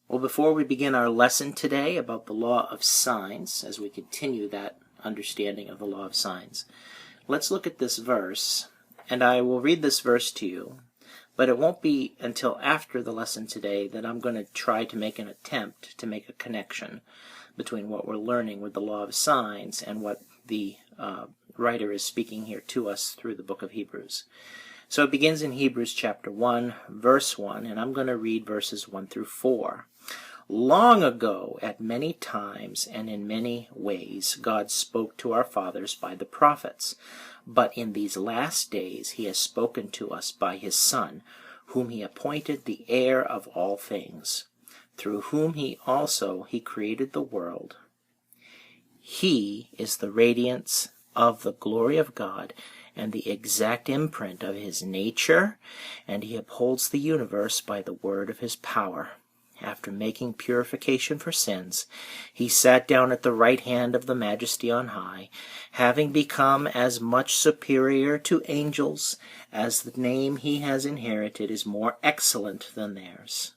Well, before we begin our lesson today about the law of signs, as we continue that understanding of the law of signs, let's look at this verse, and I will read this verse to you, but it won't be until after the lesson today that I'm going to try to make an attempt to make a connection between what we're learning with the law of signs and what the writer is speaking here to us through the book of Hebrews. So it begins in Hebrews chapter 1, verse 1, and I'm going to read verses 1 through 4. Long ago, at many times and in many ways, God spoke to our fathers by the prophets. But in these last days he has spoken to us by his Son, whom he appointed the heir of all things, through whom he created the world. He is the radiance of the glory of God and the exact imprint of his nature, and he upholds the universe by the word of his power. After making purification for sins, he sat down at the right hand of the Majesty on high, having become as much superior to angels as the name he has inherited is more excellent than theirs.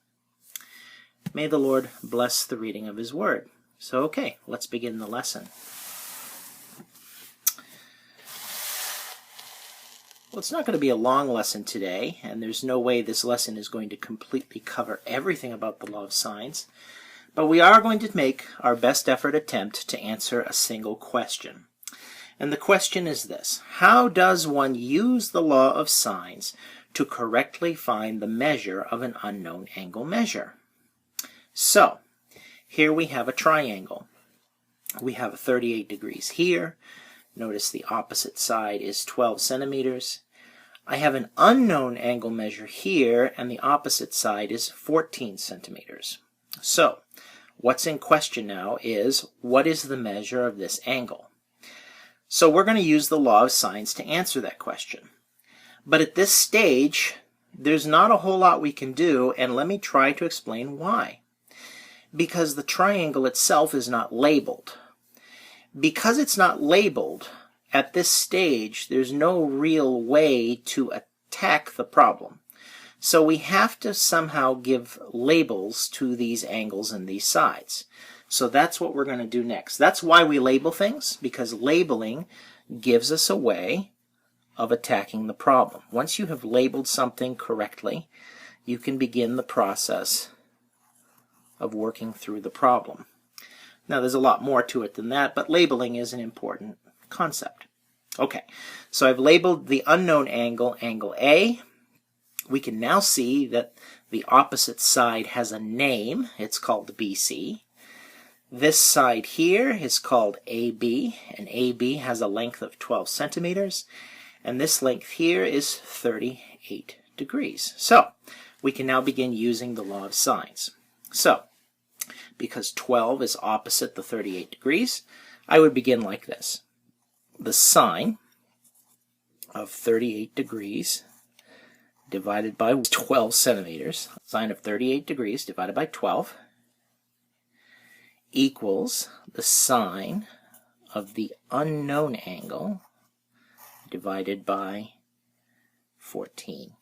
May the Lord bless the reading of his word. So, okay, let's begin the lesson. Well, it's not going to be a long lesson today, and there's no way this lesson is going to completely cover everything about the law of signs, but we are going to make our best effort attempt to answer a single question. And the question is this: how does one use the law of signs to correctly find the measure of an unknown angle measure? So, here we have a triangle. We have 38 degrees here. Notice the opposite side is 12 centimeters. I have an unknown angle measure here, and the opposite side is 14 centimeters. So, what's in question now is, what is the measure of this angle? So we're going to use the law of signs to answer that question. But at this stage, there's not a whole lot we can do, and let me try to explain why. Because the triangle itself is not labeled. Because it's not labeled, at this stage, there's no real way to attack the problem. So we have to somehow give labels to these angles and these sides. So that's what we're going to do next. That's why we label things, because labeling gives us a way of attacking the problem. Once you have labeled something correctly, you can begin the process of working through the problem. Now, there's a lot more to it than that, but labeling is an important concept. Okay, so I've labeled the unknown angle, angle A. We can now see that the opposite side has a name. It's called BC. This side here is called AB, and AB has a length of 12 centimeters, and this length here is 38 degrees. So, we can now begin using the law of signs. So, because 12 is opposite the 38 degrees, I would begin like this. The sine of 38 degrees divided by 12 centimeters, sine of 38 degrees divided by 12, equals the sine of the unknown angle divided by 14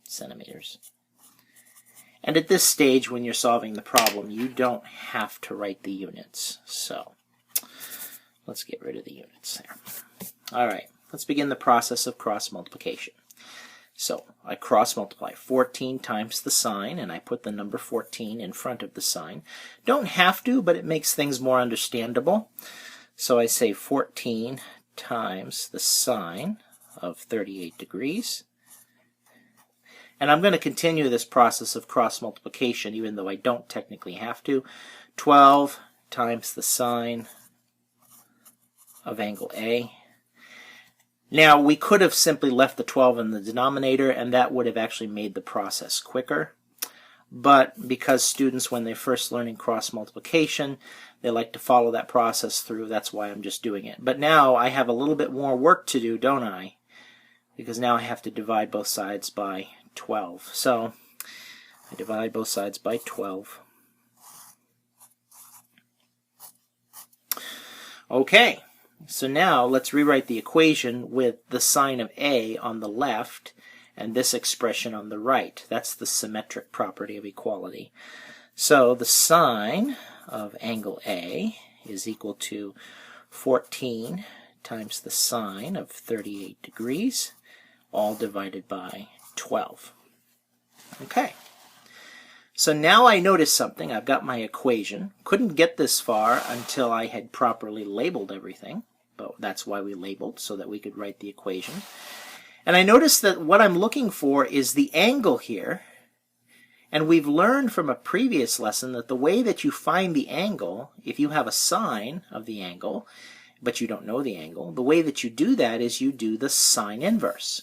centimeters. And at this stage, when you're solving the problem, you don't have to write the units. So, let's get rid of the units there. All right, let's begin the process of cross multiplication. So, I cross multiply 14 times the sine, and I put the number 14 in front of the sine. Don't have to, but it makes things more understandable. So I say 14 times the sine of 38 degrees. And I'm going to continue this process of cross multiplication, even though I don't technically have to. 12 times the sine of angle A. Now, we could have simply left the 12 in the denominator, and that would have actually made the process quicker. But because students, when they're first learning cross multiplication, they like to follow that process through, that's why I'm just doing it. But now I have a little bit more work to do, don't I? Because now I have to divide both sides by 12. So I divide both sides by 12. Okay, so now let's rewrite the equation with the sign of A on the left and this expression on the right. That's the symmetric property of equality. So the sine of angle A is equal to 14 times the sine of 38 degrees, all divided by 12. Okay. So now I notice something. I've got my equation. Couldn't get this far until I had properly labeled everything, but that's why we labeled, so that we could write the equation. And I noticed that what I'm looking for is the angle here. And we've learned from a previous lesson that the way that you find the angle, if you have a sine of the angle, but you don't know the angle, the way that you do that is you do the sine inverse.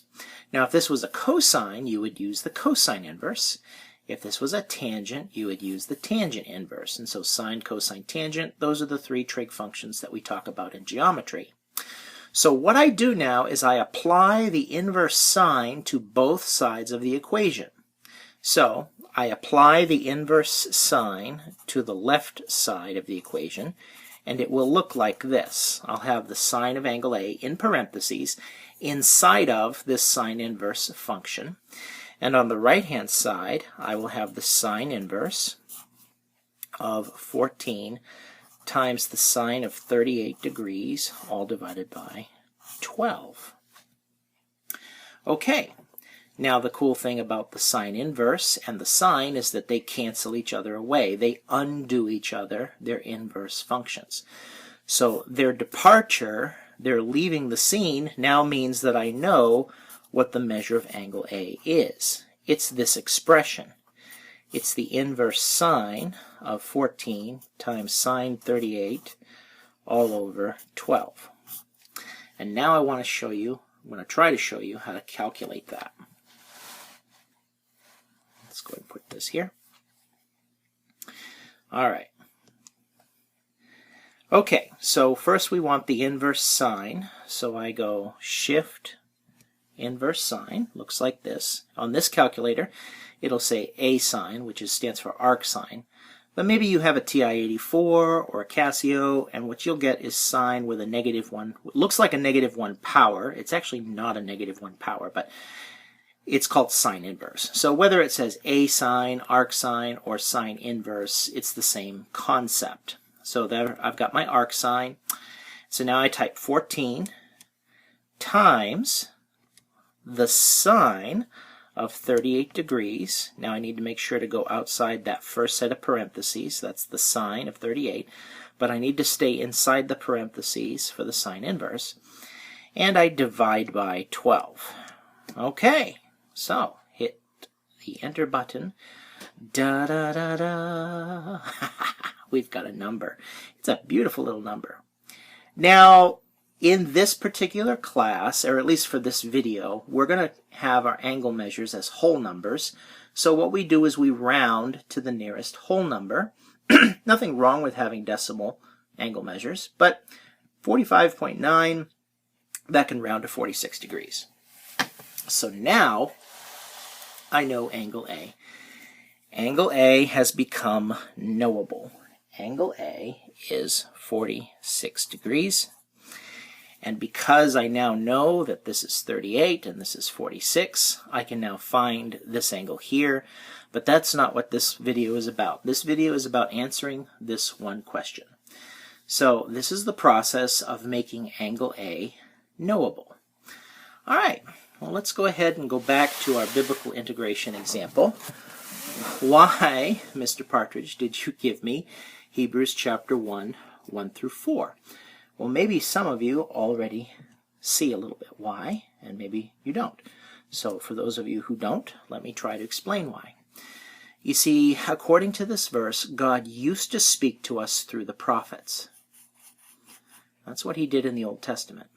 Now, if this was a cosine, you would use the cosine inverse. If this was a tangent, you would use the tangent inverse. And so sine, cosine, tangent, those are the three trig functions that we talk about in geometry. So what I do now is I apply the inverse sine to both sides of the equation. So I apply the inverse sine to the left side of the equation, and it will look like this. I'll have the sine of angle A in parentheses inside of this sine inverse function. And on the right-hand side, I will have the sine inverse of 14 times the sine of 38 degrees, all divided by 12. Okay, now the cool thing about the sine inverse and the sine is that they cancel each other away. They undo each other, their inverse functions. So their departure, their leaving the scene, now means that I know what the measure of angle A is. It's this expression. It's the inverse sine of 14 times sine 38 all over 12. And now I want to show you, I'm going to try to show you how to calculate that. Let's go ahead and put this here. All right. Okay, so first we want the inverse sine. So I go shift inverse sine, looks like this. On this calculator, it'll say A sine, which stands for arc sine. But maybe you have a TI-84 or a Casio, and what you'll get is sine with a -1. It looks like a -1 power. It's actually not a -1 power, but it's called sine inverse. So whether it says A sine, arc sine, or sine inverse, it's the same concept. So there I've got my arc sine. So now I type 14 times the sine of 38 degrees. Now I need to make sure to go outside that first set of parentheses. That's the sine of 38. But I need to stay inside the parentheses for the sine inverse. And I divide by 12. Okay, so hit the enter button. Da da da da. We've got a number. It's a beautiful little number. Now, in this particular class, or at least for this video, we're going to have our angle measures as whole numbers. So what we do is we round to the nearest whole number. Nothing wrong with having decimal angle measures, but 45.9, that can round to 46 degrees. So now I know angle A. Angle A has become knowable. Angle A is 46 degrees. And because I now know that this is 38 and this is 46, I can now find this angle here. But that's not what this video is about. This video is about answering this one question. So this is the process of making angle A knowable. All right, well, let's go ahead and go back to our biblical integration example. Why, Mr. Partridge, did you give me Hebrews chapter 1, 1 through 4? Well, maybe some of you already see a little bit why, and maybe you don't. So for those of you who don't, let me try to explain why. You see, according to this verse, God used to speak to us through the prophets. That's what he did in the Old Testament.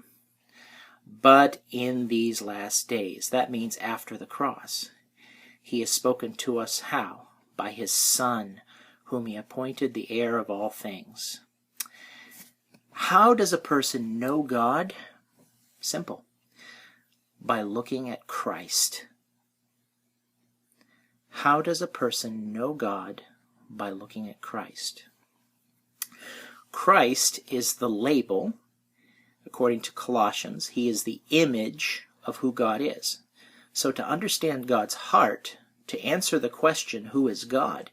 But in these last days, that means after the cross, he has spoken to us how? By his Son, whom he appointed the heir of all things. How does a person know God? Simple. By looking at Christ. How does a person know God? By looking at Christ. Christ is the label, according to Colossians. He is the image of who God is. So to understand God's heart, to answer the question, who is God,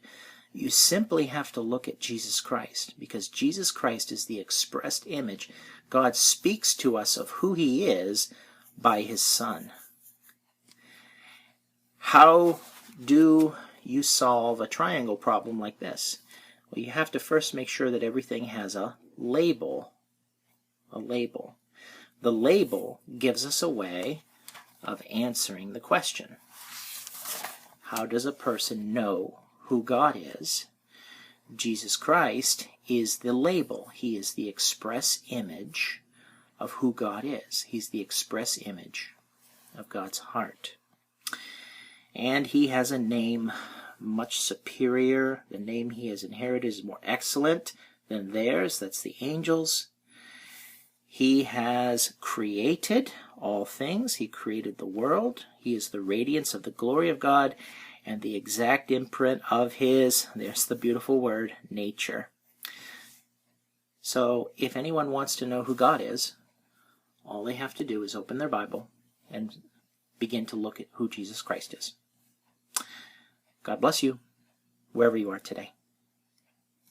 You simply have to look at Jesus Christ, because Jesus Christ is the expressed image. God speaks to us of who he is by his Son. How do you solve a triangle problem like this? Well, you have to first make sure that everything has a label. A label. The label gives us a way of answering the question. How does a person know who God is? Jesus Christ is the label. He is the express image of who God is. He's the express image of God's heart. And he has a name much superior. The name he has inherited is more excellent than theirs. That's the angels. He has created all things. He created the world. He is the radiance of the glory of God and the exact imprint of his, there's the beautiful word, nature. So if anyone wants to know who God is, all they have to do is open their Bible and begin to look at who Jesus Christ is. God bless you, wherever you are today.